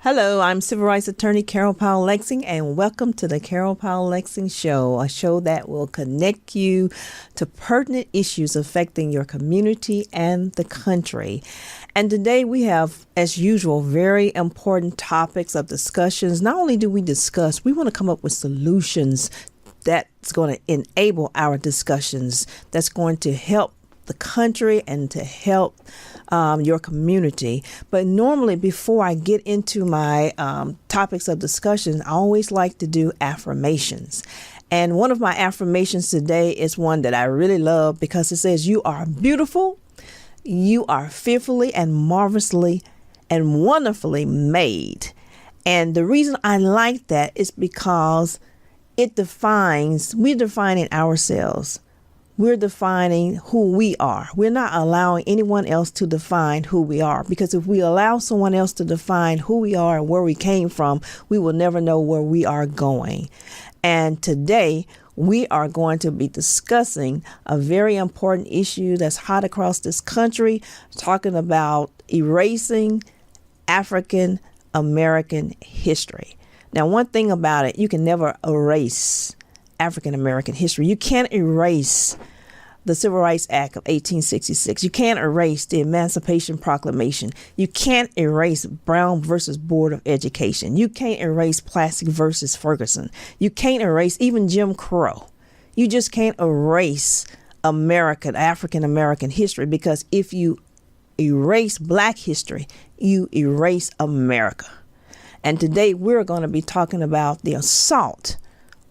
Hello, I'm civil rights attorney Carol Powell Lexing, and welcome to the Carol Powell Lexing Show, a show that will connect you to pertinent issues affecting your community and the country. And today we have, as usual, very important topics of discussions. Not only do we discuss, we want to come up with solutions that's going to enable our discussions, that's going to help the country and to help your community. But normally, before I get into my topics of discussion, I always like to do affirmations. And one of my affirmations today is one that I really love because it says, "You are beautiful, you are fearfully and marvelously and wonderfully made." And the reason I like that is because we're defining ourselves. We're defining who we are. We're not allowing anyone else to define who we are, because if we allow someone else to define who we are and where we came from, we will never know where we are going. And today we are going to be discussing a very important issue that's hot across this country, talking about erasing African American history. Now, one thing about it, you can never erase African American history. You can't erase the Civil Rights Act of 1866. You can't erase the Emancipation Proclamation. You can't erase Brown versus Board of Education. You can't erase Plastic versus Ferguson. You can't erase even Jim Crow. You just can't erase African American history, because if you erase Black history, you erase America. And today we're going to be talking about the assault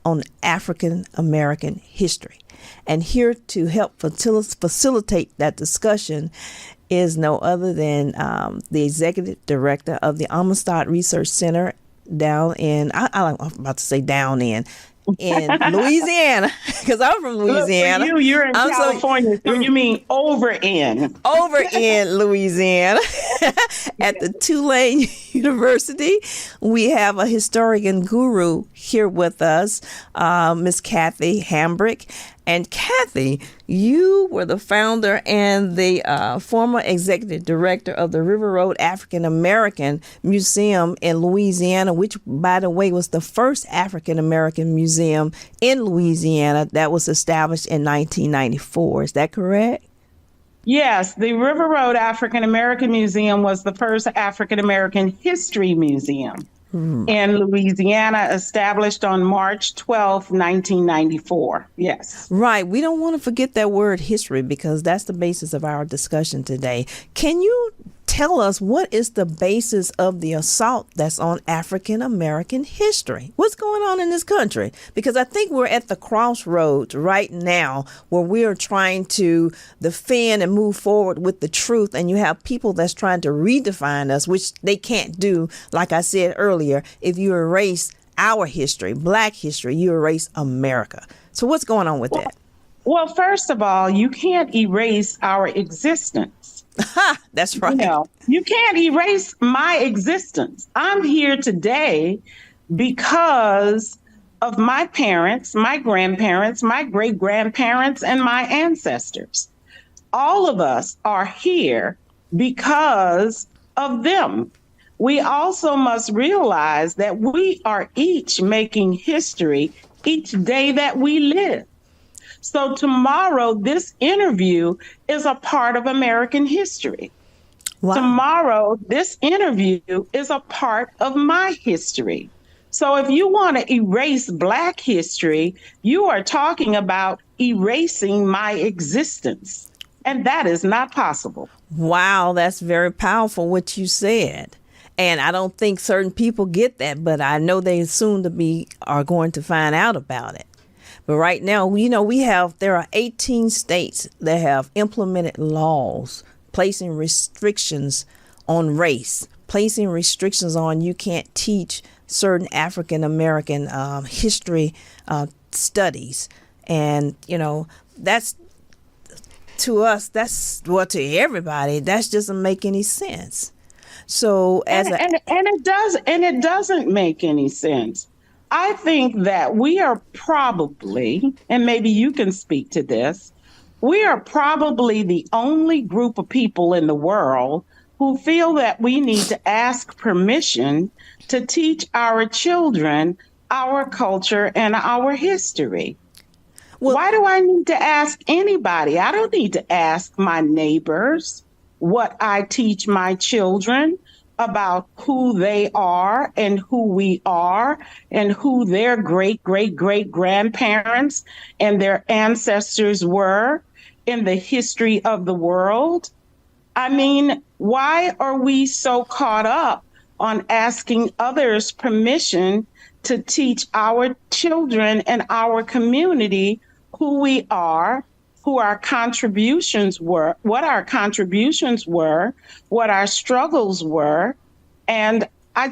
on African American history. And here to help facilitate that discussion is no other than the executive director of the Amistad Research Center down in, I'm about to say down in Louisiana, because I'm from Louisiana. Look, for you're in California, so you mean over in Louisiana at the Tulane University. We have a historian guru here with us, Miss Kathy Hambrick. And Kathy, you were the founder and the former executive director of the River Road African American Museum in Louisiana, which, by the way, was the first African American museum in Louisiana that was established in 1994. Is that correct? Yes, the River Road African American Museum was the first African American history museum in Louisiana, established on March 12, 1994. Yes. Right. We don't want to forget that word history, because that's the basis of our discussion today. Can you tell us what is the basis of the assault that's on African American history? What's going on in this country? Because I think we're at the crossroads right now where we are trying to defend and move forward with the truth. And you have people that's trying to redefine us, which they can't do. Like I said earlier, if you erase our history, Black history, you erase America. So what's going on with that? Well, first of all, you can't erase our existence. That's right. You can't erase my existence. I'm here today because of my parents, my grandparents, my great-grandparents, and my ancestors. All of us are here because of them. We also must realize that we are each making history each day that we live. So tomorrow, this interview is a part of American history. Wow. Tomorrow, this interview is a part of my history. So if you want to erase Black history, you are talking about erasing my existence. And that is not possible. Wow, that's very powerful what you said. And I don't think certain people get that, but I know they soon are going to find out about it. But right now, there are 18 states that have implemented laws placing restrictions on race, placing restrictions on you can't teach certain African American history studies. And, that's, to us, to everybody, that doesn't make any sense. So it doesn't make any sense. I think that we are probably, and maybe you can speak to this, we are probably the only group of people in the world who feel that we need to ask permission to teach our children our culture and our history. Well, Why do I need to ask anybody? I don't need to ask my neighbors what I teach my children about who they are and who we are and who their great, great, great grandparents and their ancestors were in the history of the world. I mean, why are we so caught up on asking others permission to teach our children and our community who we are, who our contributions were, what our contributions were, what our struggles were? And I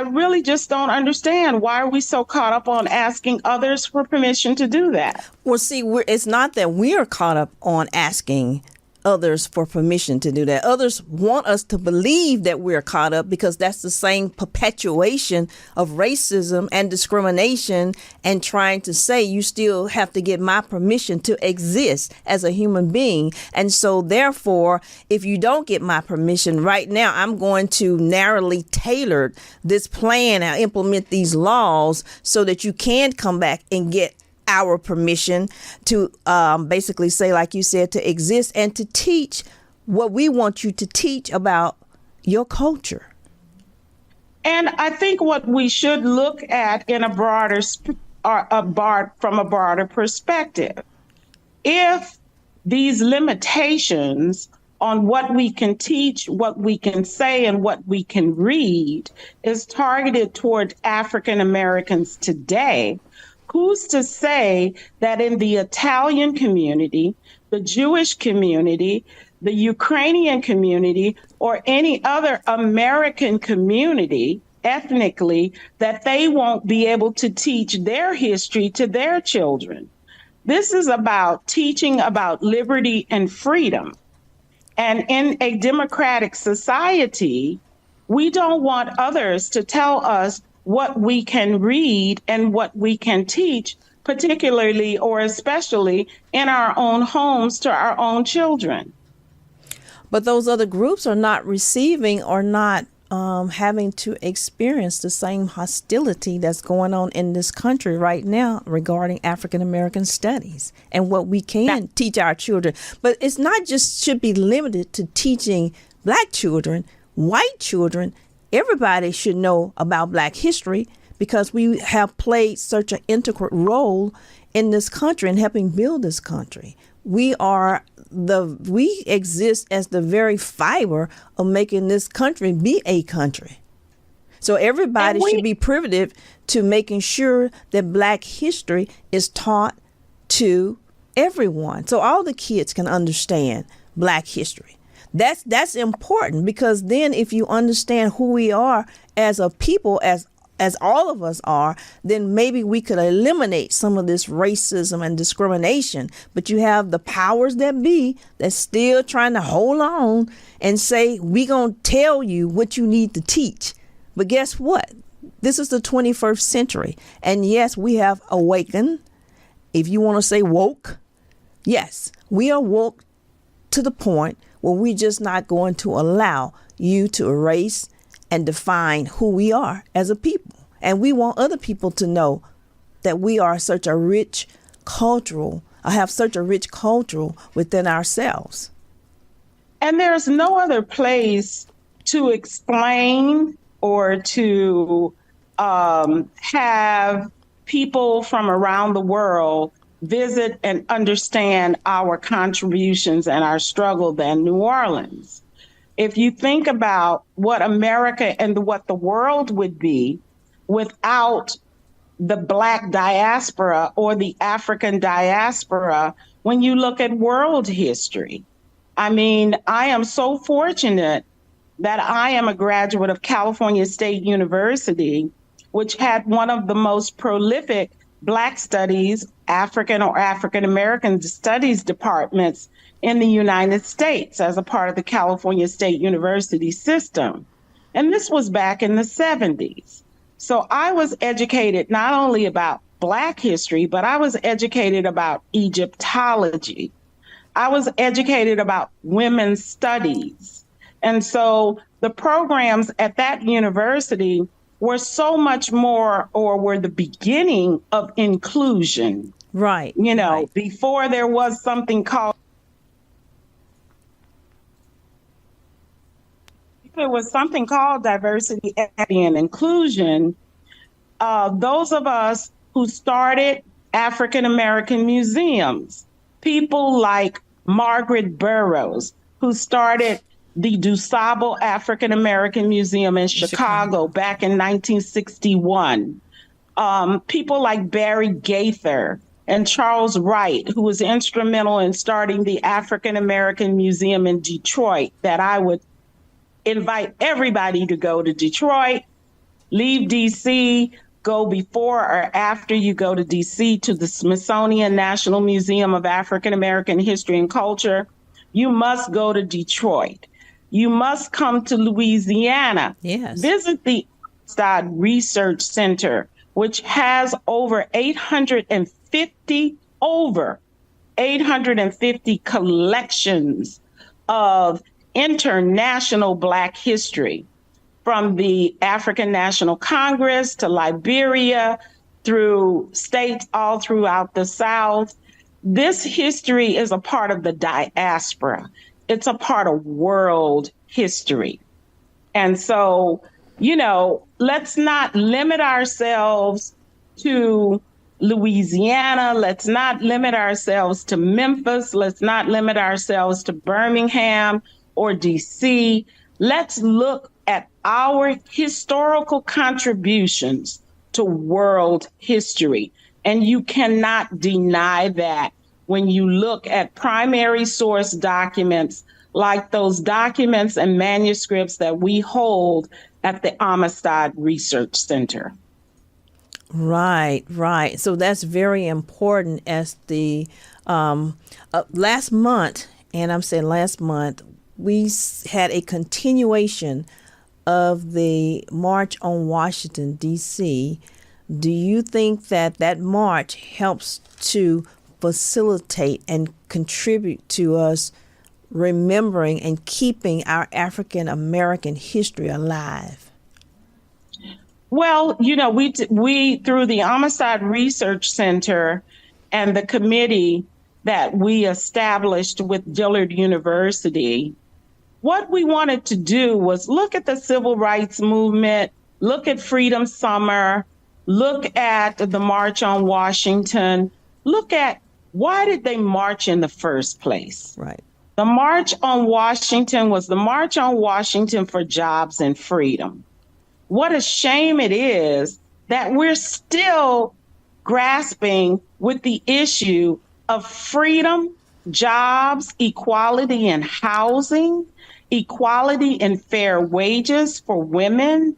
really just don't understand, why are we so caught up on asking others for permission to do that? well, see, it's not that we're caught up on asking others for permission to do that. Others want us to believe that we're caught up because that's the same perpetuation of racism and discrimination and trying to say you still have to get my permission to exist as a human being. And so therefore, if you don't get my permission right now, I'm going to narrowly tailor this plan and implement these laws so that you can come back and get our permission to basically say, like you said, to exist and to teach what we want you to teach about your culture. And I think what we should look at in from a broader perspective, if these limitations on what we can teach, what we can say, and what we can read is targeted toward African Americans today, who's to say that in the Italian community, the Jewish community, the Ukrainian community, or any other American community ethnically, that they won't be able to teach their history to their children? This is about teaching about liberty and freedom. And in a democratic society, we don't want others to tell us what we can read and what we can teach, particularly or especially in our own homes to our own children. But those other groups are not receiving or not having to experience the same hostility that's going on in this country right now regarding African American studies and what we can teach our children. But it's not just should be limited to teaching Black children, white children. Everybody should know about Black history because we have played such an integral role in this country and helping build this country. We exist as the very fiber of making this country be a country. So everybody should be privileged to making sure that Black history is taught to everyone, so all the kids can understand Black history. That's important, because then if you understand who we are as a people, as all of us are, then maybe we could eliminate some of this racism and discrimination. But you have the powers that be that's still trying to hold on and say, we gonna tell you what you need to teach. But guess what? This is the 21st century. And yes, we have awakened. If you want to say woke, yes, we are woke to the point where we're just not going to allow you to erase and define who we are as a people. And we want other people to know that we are such a rich cultural, have such a rich cultural within ourselves. And there's no other place to explain or to have people from around the world visit and understand our contributions and our struggle than New Orleans. If you think about what America and what the world would be without the Black diaspora or the African diaspora, when you look at world history. I mean, I am so fortunate that I am a graduate of California State University, which had one of the most prolific Black studies, African or African American studies departments in the United States as a part of the California State University system. And this was back in the 70s. So I was educated not only about Black history, but I was educated about Egyptology. I was educated about women's studies. And so the programs at that university were so much more, or were the beginning of inclusion. Right. You know, right. before there was something called diversity, equity, and inclusion. Those of us who started African American museums, people like Margaret Burroughs, who started the DuSable African American Museum in Chicago back in 1961. People like Barry Gaither and Charles Wright, who was instrumental in starting the African American Museum in Detroit, that I would invite everybody to go to Detroit, leave DC, go before or after you go to DC to the Smithsonian National Museum of African American History and Culture. You must go to Detroit. You must come to Louisiana. Yes. Visit the Amistad Research Center, which has over 850 collections of international Black history, from the African National Congress to Liberia, through states all throughout the South. This history is a part of the diaspora. It's a part of world history. And so, you know, let's not limit ourselves to Louisiana. Let's not limit ourselves to Memphis. Let's not limit ourselves to Birmingham or DC. Let's look at our historical contributions to world history. And you cannot deny that when you look at primary source documents like those documents and manuscripts that we hold at the Amistad Research Center. Right, right. So that's very important. As the last month, and I'm saying last month, we had a continuation of the March on Washington, D.C. Do you think that that march helps to facilitate and contribute to us remembering and keeping our African American history alive? Well, you know, we through the Amistad Research Center and the committee that we established with Dillard University, what we wanted to do was look at the civil rights movement, look at Freedom Summer, look at the March on Washington, look at why did they march in the first place? Right. The March on Washington was the March on Washington for jobs and freedom. What a shame it is that we're still grasping with the issue of freedom, jobs, equality in housing, equality in fair wages for women,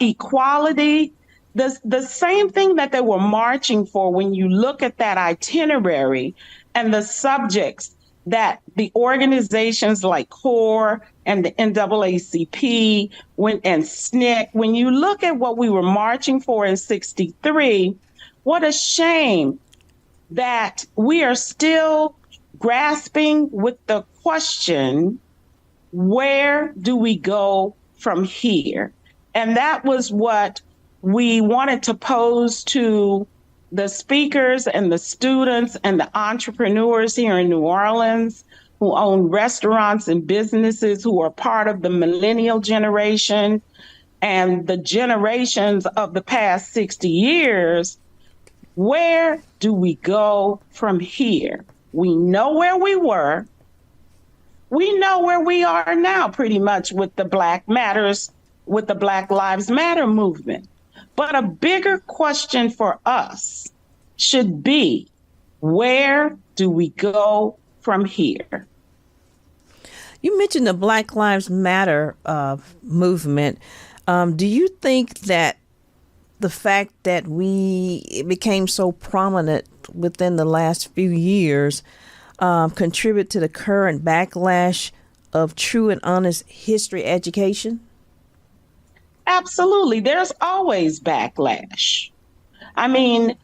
equality, the same thing that they were marching for when you look at that itinerary and the subjects that the organizations like CORE and the NAACP and SNCC, when you look at what we were marching for in 63, what a shame that we are still grasping with the question, where do we go from here? And that was what we wanted to pose to the speakers and the students and the entrepreneurs here in New Orleans who own restaurants and businesses, who are part of the millennial generation and the generations of the past 60 years. Where do we go from here? We know where we were. We know where we are now, pretty much, with the Black Lives Matter movement. But a bigger question for us should be, where do we go from here? You mentioned the Black Lives Matter movement. Do you think that the fact that it became so prominent within the last few years contribute to the current backlash of true and honest history education? Absolutely. There's always backlash. I mean,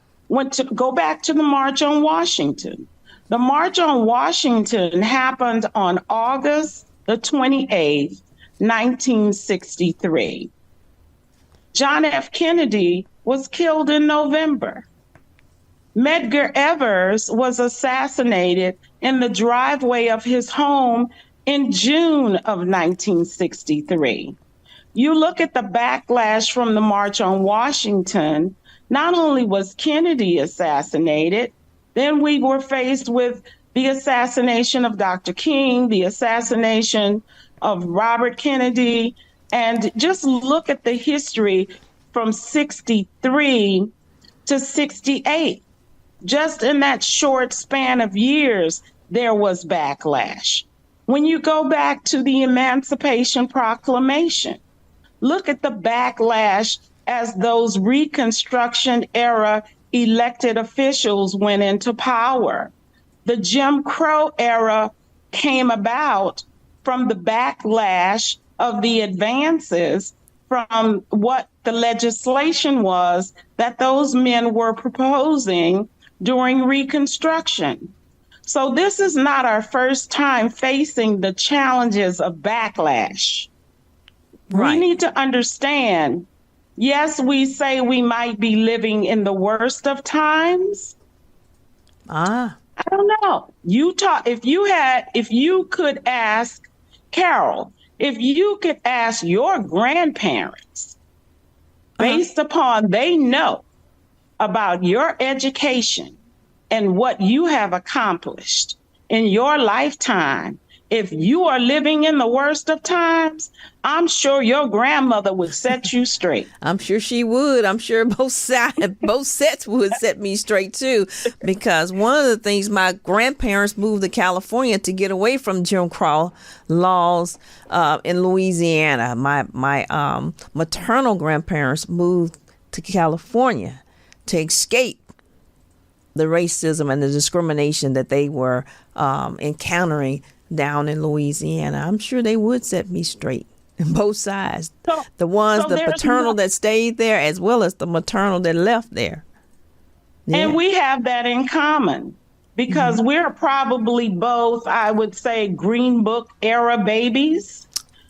go back to the March on Washington. The March on Washington happened on August the 28th, 1963. John F. Kennedy was killed in November. Medgar Evers was assassinated in the driveway of his home in June of 1963. You look at the backlash from the March on Washington, not only was Kennedy assassinated, then we were faced with the assassination of Dr. King, the assassination of Robert Kennedy, and just look at the history from 63 to 68. Just in that short span of years, there was backlash. When you go back to the Emancipation Proclamation, look at the backlash as those Reconstruction era elected officials went into power. The Jim Crow era came about from the backlash of the advances from what the legislation was that those men were proposing during Reconstruction. So this is not our first time facing the challenges of backlash. Right. We need to understand, yes, we say we might be living in the worst of times. I don't know. If you could ask Carol, if you could ask your grandparents, based upon they know about your education and what you have accomplished in your lifetime, if you are living in the worst of times, I'm sure your grandmother would set you straight. I'm sure she would. I'm sure both sets would set me straight too, because one of the things, my grandparents moved to California to get away from Jim Crow laws in Louisiana. My maternal grandparents moved to California to escape the racism and the discrimination that they were encountering down in Louisiana. I'm sure they would set me straight. Both sides. The paternal that stayed there as well as the maternal that left there. Yeah. And we have that in common because we're probably both, I would say, Green Book era babies,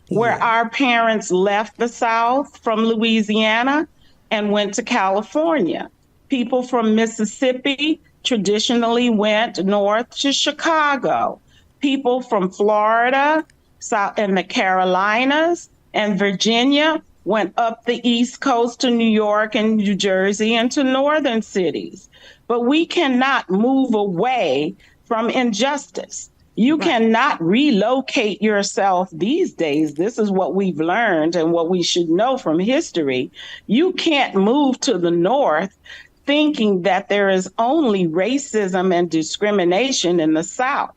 where our parents left the South from Louisiana and went to California. People from Mississippi traditionally went north to Chicago. People from Florida, South and the Carolinas and Virginia went up the East Coast to New York and New Jersey and to northern cities. But we cannot move away from injustice. You cannot relocate yourself these days. This is what we've learned and what we should know from history. You can't move to the north thinking that there is only racism and discrimination in the South.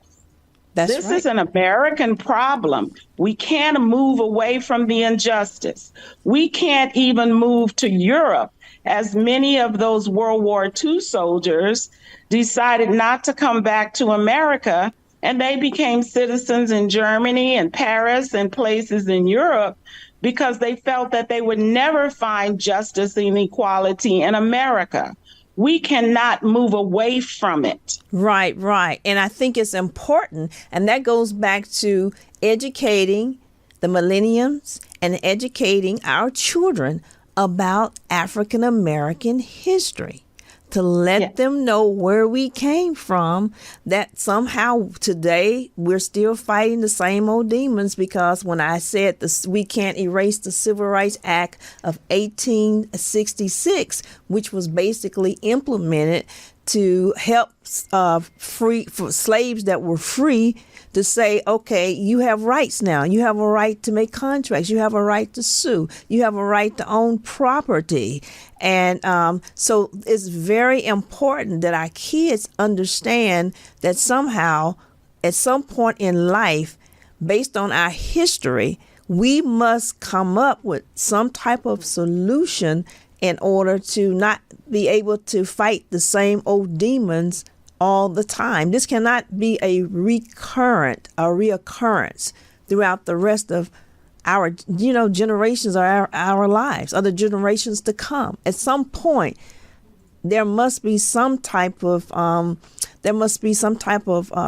This is an American problem. We can't move away from the injustice. We can't even move to Europe, as many of those World War II soldiers decided not to come back to America, and they became citizens in Germany and Paris and places in Europe because they felt that they would never find justice and equality in America. We cannot move away from it. Right. And I think it's important. And that goes back to educating the millennials and educating our children about African American history, to let them know where we came from, that somehow today we're still fighting the same old demons, because when I said we can't erase the Civil Rights Act of 1866, which was basically implemented to help free for slaves that were free, to say, okay, you have rights now. You have a right to make contracts. You have a right to sue. You have a right to own property. And so it's very important that our kids understand that somehow, at some point in life, based on our history, we must come up with some type of solution in order to not be able to fight the same old demons all the time. This cannot be a reoccurrence throughout the rest of our, generations or our lives, other generations to come. At some point, there must be some type of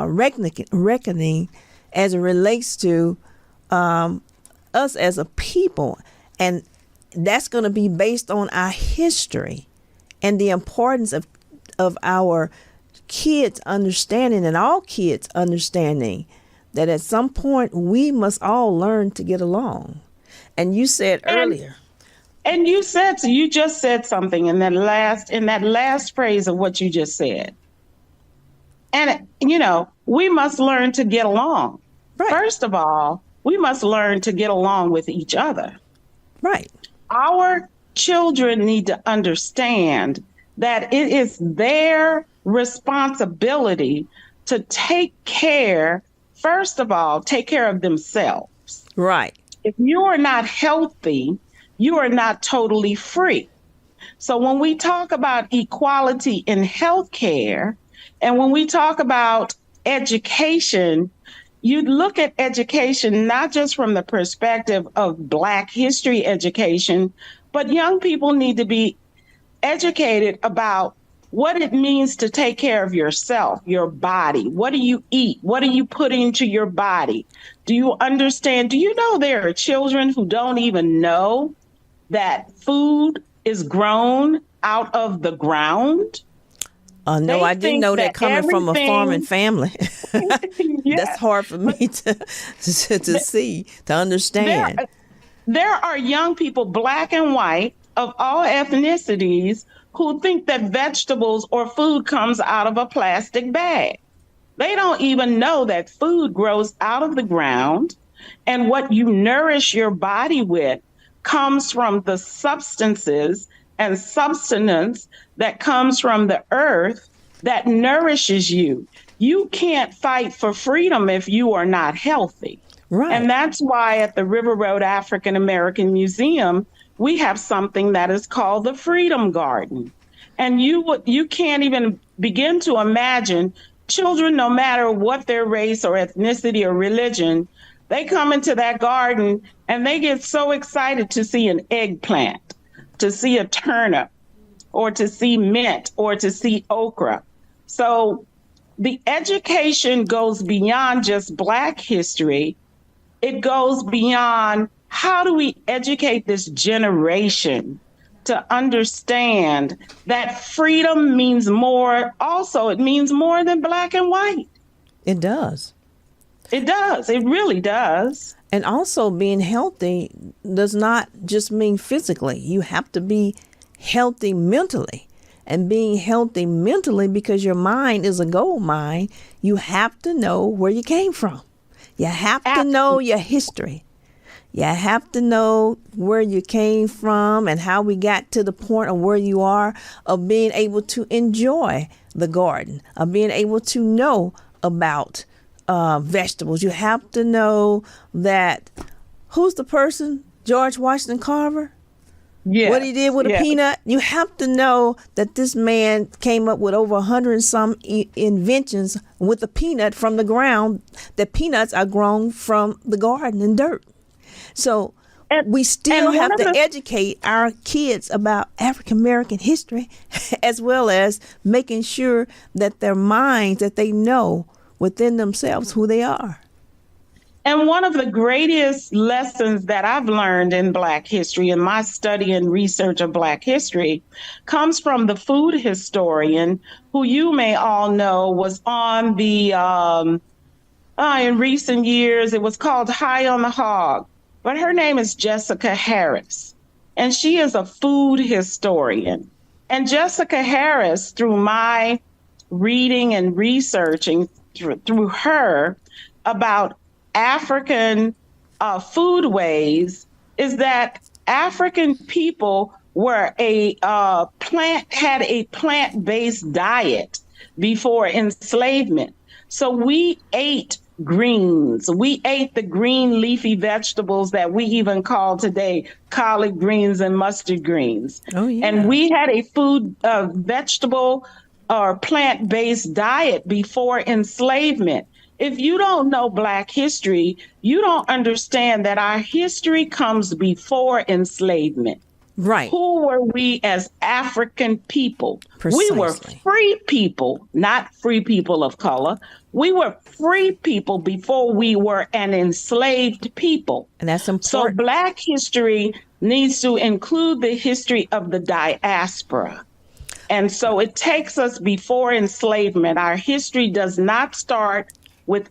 reckoning as it relates to us as a people, and that's going to be based on our history and the importance of our kids understanding, and all kids understanding, that at some point we must all learn to get along. And you said earlier, and you just said something in that last phrase of what you just said. And we must learn to get along. Right. First of all, we must learn to get along with each other. Right. Our children need to understand that it is their responsibility to first of all, take care of themselves. Right. If you are not healthy, you are not totally free. So when we talk about equality in healthcare, and when we talk about education, you look at education not just from the perspective of Black history education, but young people need to be educated about what it means to take care of yourself, your body. What do you eat? What do you put into your body? Do you understand? Do you know there are children who don't even know that food is grown out of the ground? No, I didn't know that coming from a farming family. Yes. That's hard for me to see, to understand. There are young people, Black and white, of all ethnicities, who think that vegetables or food comes out of a plastic bag. They don't even know that food grows out of the ground, and what you nourish your body with comes from the substances and substance that comes from the earth that nourishes you. You can't fight for freedom if you are not healthy. Right. And that's why at the River Road African American Museum, we have something that is called the Freedom Garden. And you can't even begin to imagine children, no matter what their race or ethnicity or religion, they come into that garden and they get so excited to see an eggplant, to see a turnip, or to see mint, or to see okra. So the education goes beyond just Black history. It goes beyond how do we educate this generation to understand that freedom means more. Also, it means more than Black and white. It does. It does. It really does. And also, being healthy does not just mean physically. You have to be healthy mentally. And being healthy mentally, because your mind is a gold mine, you have to know where you came from. You have to know your history. You have to know where you came from and how we got to the point of where you are, of being able to enjoy the garden, of being able to know about vegetables. You have to know that who's the person, George Washington Carver? Yes. What he did with a peanut. You have to know that this man came up with over 100 and some inventions with a peanut from the ground, that peanuts are grown from the garden and dirt. So we still have to educate our kids about African American history, as well as making sure that their minds, that they know within themselves who they are. And one of the greatest lessons that I've learned in Black history, in my study and research of Black history, comes from the food historian, who you may all know was on the, in recent years, it was called High on the Hog. But her name is Jessica Harris, and she is a food historian. And Jessica Harris, through my reading and researching through her about African foodways, is that African people were had a plant-based diet before enslavement. So we ate greens. We ate the green leafy vegetables that we even call today collard greens and mustard greens. Oh, yeah. And we had a vegetable or plant-based diet before enslavement. If you don't know Black history, you don't understand that our history comes before enslavement. Right. Who were we as African people? We were Precisely. free people, not free people of color. We were free people before we were an enslaved people. And that's So important. Black history needs to include the history of the diaspora. And so it takes us before enslavement. Our history does not start with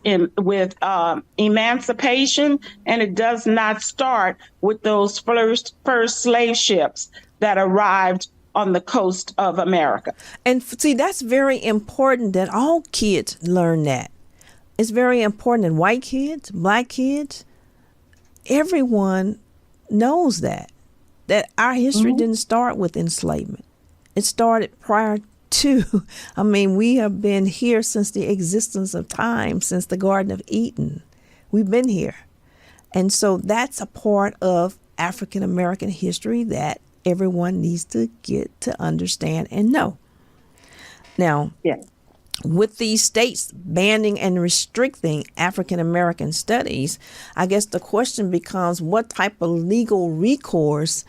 emancipation, and it does not start with those first slave ships that arrived on the coast of America. And see, that's very important that all kids learn that. It's very important that white kids, black kids, everyone knows that our history didn't start with enslavement. It started prior to. I mean, we have been here since the existence of time, since the Garden of Eden. We've been here. And so that's a part of African American history that everyone needs to get to understand and know. Now, Yeah. with these states banning and restricting African American studies, I guess the question becomes, what type of legal recourse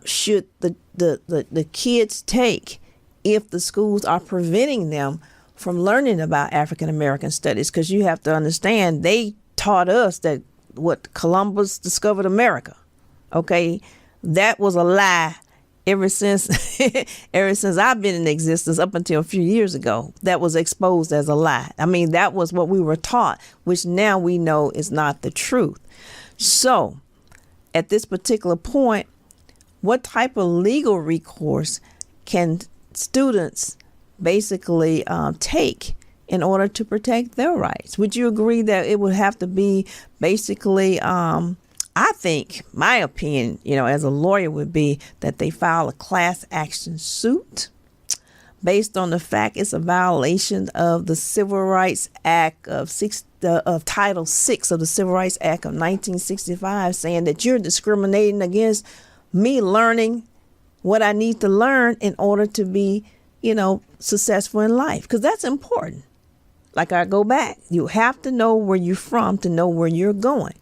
should the kids take if the schools are preventing them from learning about African American studies? Because you have to understand, they taught us that Columbus discovered America. Okay, that was a lie ever since I've been in existence, up until a few years ago. That was exposed as a lie. I mean, that was what we were taught, which now we know is not the truth. So at this particular point, what type of legal recourse can students basically take in order to protect their rights? Would you agree that it would have to be basically, I think my opinion, as a lawyer, would be that they file a class action suit based on the fact it's a violation of the Civil Rights Act of Title VI of the Civil Rights Act of 1965, saying that you're discriminating against me learning what I need to learn in order to be, successful in life. Because that's important. Like, I go back, you have to know where you're from to know where you're going.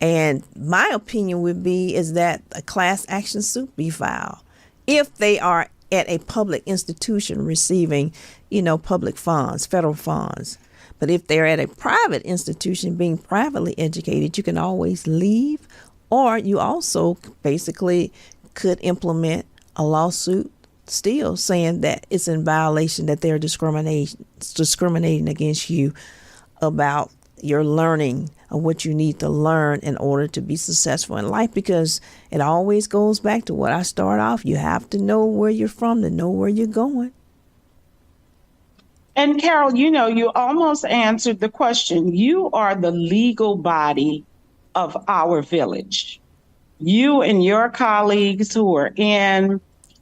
And my opinion would be is that a class action suit be filed if they are at a public institution receiving, public funds, federal funds. But if they're at a private institution being privately educated, you can always leave, or you also basically could implement a lawsuit still saying that it's in violation, that they're discriminating against you about your learning of what you need to learn in order to be successful in life. Because it always goes back to what I start off. You have to know where you're from to know where you're going. And Carol, you almost answered the question. You are the legal body of our village. You and your colleagues who are in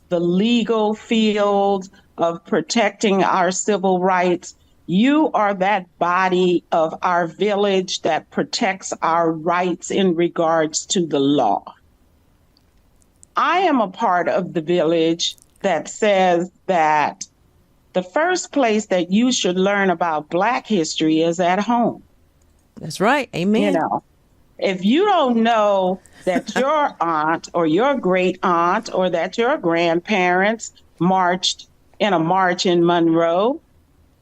the legal field of protecting our civil rights, you are that body of our village that protects our rights in regards to the law. I am a part of the village that says that the first place that you should learn about Black history is at home. That's right. Amen. If you don't know that your aunt or your great aunt or that your grandparents marched in a march in Monroe,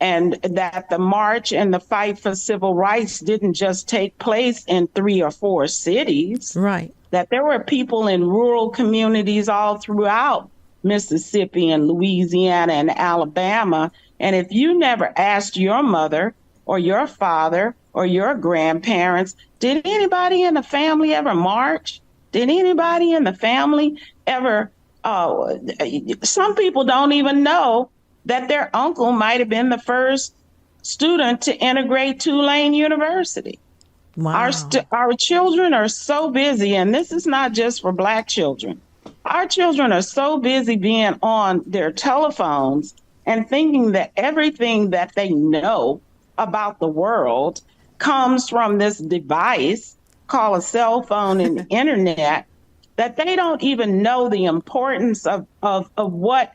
and that the march and the fight for civil rights didn't just take place in 3 or 4 cities. Right. That there were people in rural communities all throughout Mississippi and Louisiana and Alabama. And if you never asked your mother or your father or your grandparents, did anybody in the family ever march? Did anybody in the family ever, some people don't even know that their uncle might have been the first student to integrate Tulane University. Wow. Our children are so busy, and this is not just for Black children. Our children are so busy being on their telephones and thinking that everything that they know about the world comes from this device called a cell phone and the internet, that they don't even know the importance of what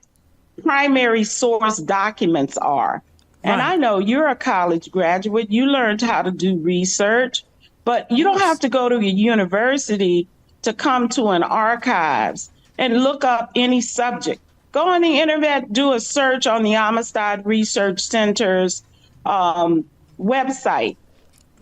primary source documents are. And Right. I know you're a college graduate, you learned how to do research, but you don't have to go to a university to come to an archives. and look up any subject. Go on the internet, do a search on the Amistad Research Center's website.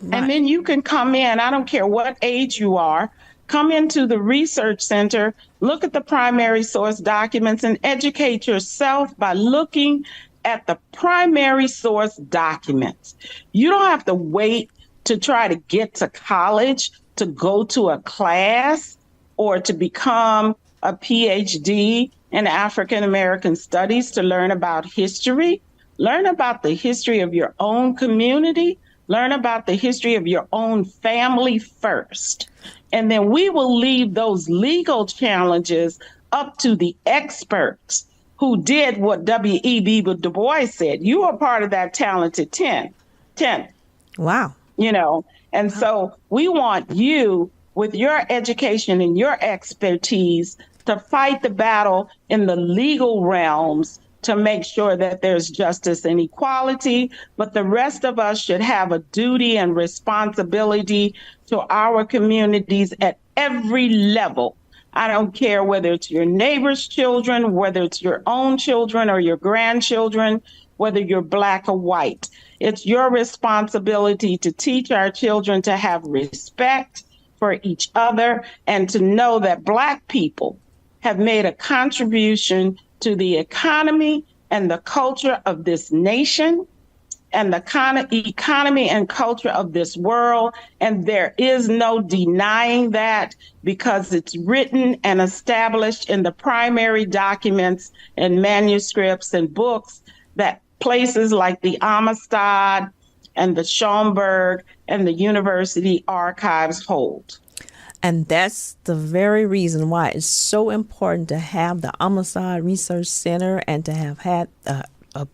Right. And then you can come in, I don't care what age you are, come into the research center, look at the primary source documents and educate yourself by looking at the primary source documents. You don't have to wait to try to get to college to go to a class or to become a PhD in African American studies to learn about history. Learn about the history of your own community. Learn about the history of your own family first. And then we will leave those legal challenges up to the experts who did what W.E.B. Du Bois said. You are part of that talented 10. Wow. You know, and so we want you with your education and your expertise to fight the battle in the legal realms to make sure that there's justice and equality, but the rest of us should have a duty and responsibility to our communities at every level. I don't care whether it's your neighbor's children, whether it's your own children or your grandchildren, whether you're Black or white. It's your responsibility to teach our children to have respect for each other and to know that Black people have made a contribution to the economy and the culture of this nation and the economy and culture of this world. And there is no denying that because it's written and established in the primary documents and manuscripts and books that places like the Amistad and the Schomburg and the university archives hold. And that's the very reason why it's so important to have the Amistad Research Center and to have had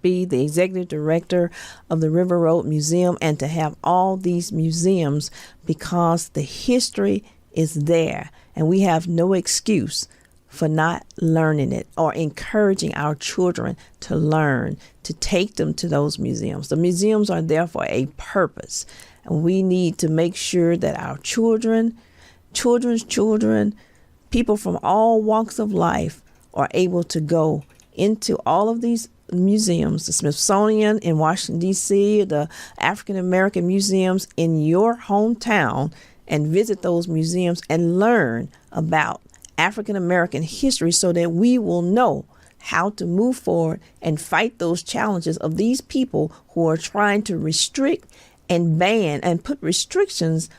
be the executive director of the River Road Museum and to have all these museums, because the history is there and we have no excuse for not learning it or encouraging our children to learn, to take them to those museums. The museums are there for a purpose, and we need to make sure that our children's children, people from all walks of life are able to go into all of these museums, the Smithsonian in Washington, D.C., the African American museums in your hometown, and visit those museums and learn about African American history so that we will know how to move forward and fight those challenges of these people who are trying to restrict and ban and put restrictions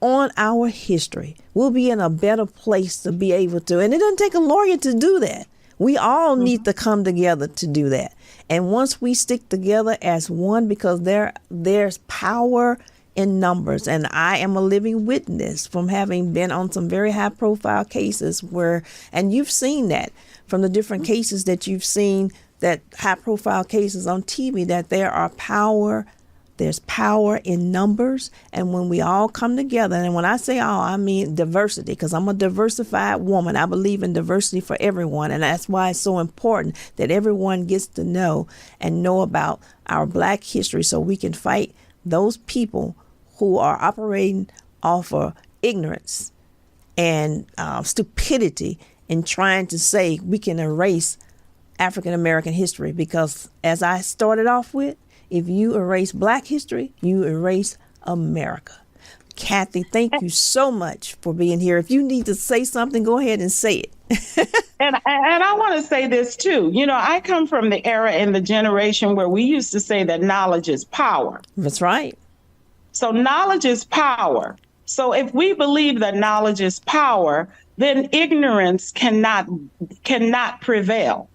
on our history. We'll be in a better place to be able to, and it doesn't take a lawyer to do that. We all need to come together to do that. And once we stick together as one, because there's power in numbers, and I am a living witness from having been on some very high profile cases where, and you've seen that from the different cases that you've seen, that high profile cases on TV, that there's power in numbers. And when we all come together, and when I say all, I mean diversity, because I'm a diversified woman. I believe in diversity for everyone. And that's why it's so important that everyone gets to know about our Black history so we can fight those people who are operating off of ignorance and stupidity in trying to say we can erase African American history. Because as I started off with, if you erase Black history, you erase America. Kathy, thank you so much for being here. If you need to say something, go ahead and say it. And I want to say this too. You know, I come from the era and the generation where we used to say that knowledge is power. That's right. So knowledge is power. So if we believe that knowledge is power, then ignorance cannot prevail.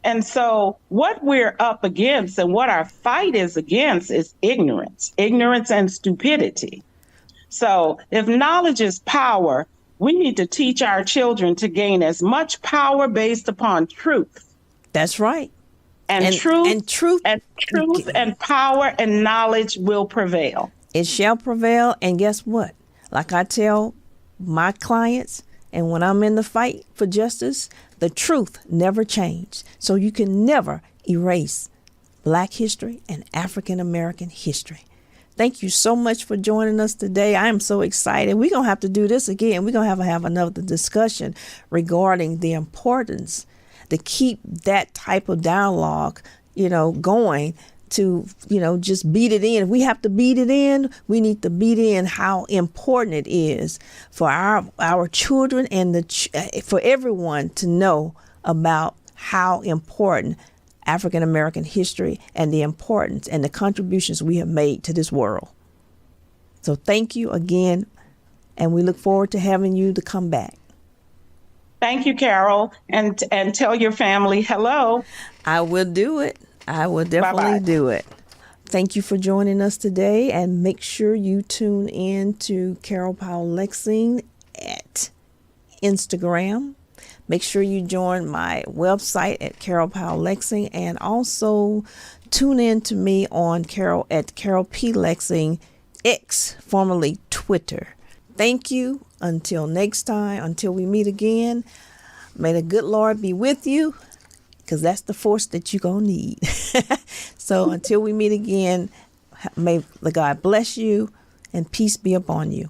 And so what we're up against and what our fight is against is ignorance and stupidity. So if knowledge is power, we need to teach our children to gain as much power based upon truth. That's right. And truth and power and knowledge will prevail. It shall prevail. And guess what? Like I tell my clients, and when I'm in the fight for justice, the truth never changes. So you can never erase Black history and African American history. Thank you so much for joining us today. I am so excited. We're going to have to do this again. We're going to have another discussion regarding the importance to keep that type of dialogue, going to, just beat it in. If we have to beat it in, we need to beat in how important it is for our children and for everyone to know about how important African American history and the importance and the contributions we have made to this world. So thank you again, and we look forward to having you to come back. Thank you, Carol, and tell your family hello. I will do it. I will definitely Bye-bye. do it. Thank you for joining us today, and make sure you tune in to Carol Powell Lexing at Instagram. Make sure you join my website at Carol Powell Lexing, and also tune in to me on Carol P. Lexing X, formerly Twitter. Thank you. Until next time, until we meet again, may the good Lord be with you, because that's the force that you're going to need. So until we meet again, may the God bless you and peace be upon you.